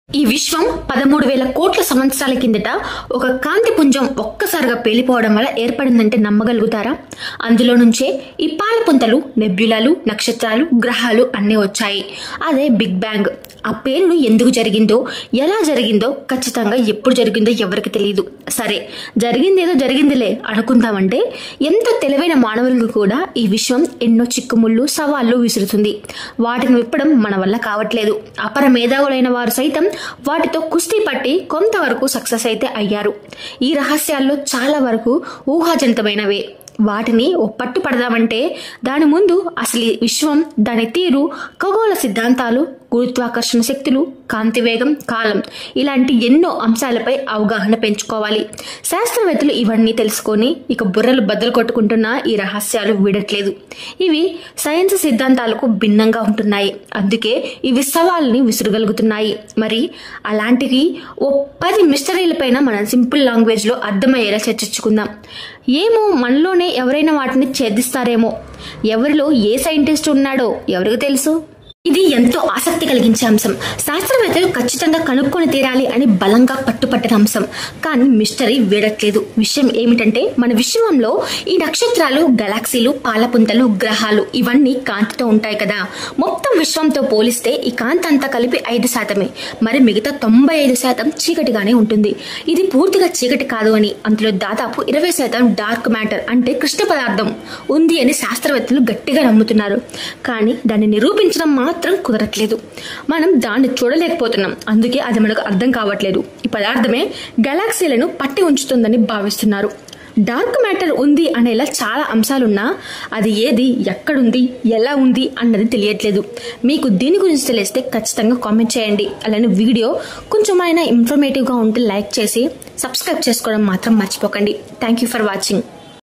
ఈ విశ్వం 13,000 కోట్ల సంవత్సరాల కిందట ఒక కాంతి పుంజం ఒక్కసారిగా పేలిపోవడం వల్ల ఏర్పడిందంటే నమ్మగలుగుతారా? అందులో నుంచే ఈ పాలపుంతలు, నెబ్యులాలు, నక్షత్రాలు, గ్రహాలు అన్నీ వచ్చాయి. అదే బిగ్ బ్యాంగ్. ఆ పేరును ఎందుకు జరిగిందో, ఎలా జరిగిందో, ఖచ్చితంగా ఎప్పుడు జరిగిందో ఎవరికి తెలియదు. సరే, జరిగిందేదో జరిగిందిలే అనుకుందామంటే ఎంత తెలివైన మానవులకు కూడా ఈ విశ్వం ఎన్నో చిక్కుముళ్ళు, సవాళ్లు విసురుతుంది. వాటిని విప్పడం మన వల్ల కావట్లేదు. అపర మేధావులైన వారు సైతం వాటితో కుస్తీ పట్టి కొంతవరకు సక్సెస్ అయితే అయ్యారు. ఈ రహస్యాల్లో చాలా వరకు ఊహాజనితమైనవే. వాటిని ఓ పట్టు పడదామంటే దాని ముందు అసలు విశ్వం, దాని తీరు, ఖగోళ సిద్ధాంతాలు, గురుత్వాకర్షణ శక్తులు, కాంతి వేగం, కాలం ఇలాంటి ఎన్నో అంశాలపై అవగాహన పెంచుకోవాలి. శాస్త్రవేత్తలు ఇవన్నీ తెలుసుకొని ఇక బుర్రలు బద్దలు కొట్టుకుంటున్న ఈ రహస్యాలు వీడట్లేదు. ఇవి సైన్స్ సిద్ధాంతాలకు భిన్నంగా ఉంటున్నాయి. అందుకే ఇవి సవాల్ని విసురుగలుగుతున్నాయి. మరి అలాంటివి ఓ 10 మిస్టరీలపైన మనం సింపుల్ లాంగ్వేజ్ లో అర్థమయ్యేలా చర్చించుకుందాం. ఏమో, మనలోనే ఎవరైనా వాటిని ఛేదిస్తారేమో. ఎవరిలో ఏ సైంటిస్ట్ ఉన్నాడో ఎవరికి తెలుసు? ఇది ఎంతో ఆసక్తి కలిగించే అంశం. శాస్త్రవేత్తలు ఖచ్చితంగా కనుక్కొని తీరాలి అని బలంగా పట్టుపట్టిన అంశం. కానీ మిస్టరీ వీడట్లేదు. విషయం ఏమిటంటే, మన విశ్వంలో ఈ నక్షత్రాలు, గెలాక్సీలు, పాలపుంతలు, గ్రహాలు ఇవన్నీ కాంతితో ఉంటాయి కదా. మొత్తం విశ్వంతో పోలిస్తే ఈ కాంతి అంతా కలిపి 5%. మరి మిగతా 95% చీకటిగానే ఉంటుంది. ఇది పూర్తిగా చీకటి కాదు అని, అందులో దాదాపు 20% డార్క్ మ్యాటర్ అంటే కృష్ణ పదార్థం ఉంది అని శాస్త్రవేత్తలు గట్టిగా నమ్ముతున్నారు. కానీ దాన్ని నిరూపించడం మాత్రం కుదరట్లేదు. మనం దాన్ని చూడలేకపోతున్నాం. అందుకే అది మనకు అర్థం కావట్లేదు. ఈ పదార్థమే గెలాక్సీలను పట్టి ఉంచుతుందని భావిస్తున్నారు. డార్క్ మ్యాటర్ ఉంది అనేలా చాలా అంశాలున్నా అది ఏది, ఎక్కడుంది, ఎలా ఉంది అన్నది తెలియట్లేదు. మీకు దీని గురించి తెలిస్తే ఖచ్చితంగా కామెంట్ చేయండి. అలానే వీడియో కొంచెమైనా ఇన్ఫర్మేటివ్గా ఉంటే లైక్ చేసి సబ్స్క్రైబ్ చేసుకోవడం మాత్రం మర్చిపోకండి. Thank you for watching.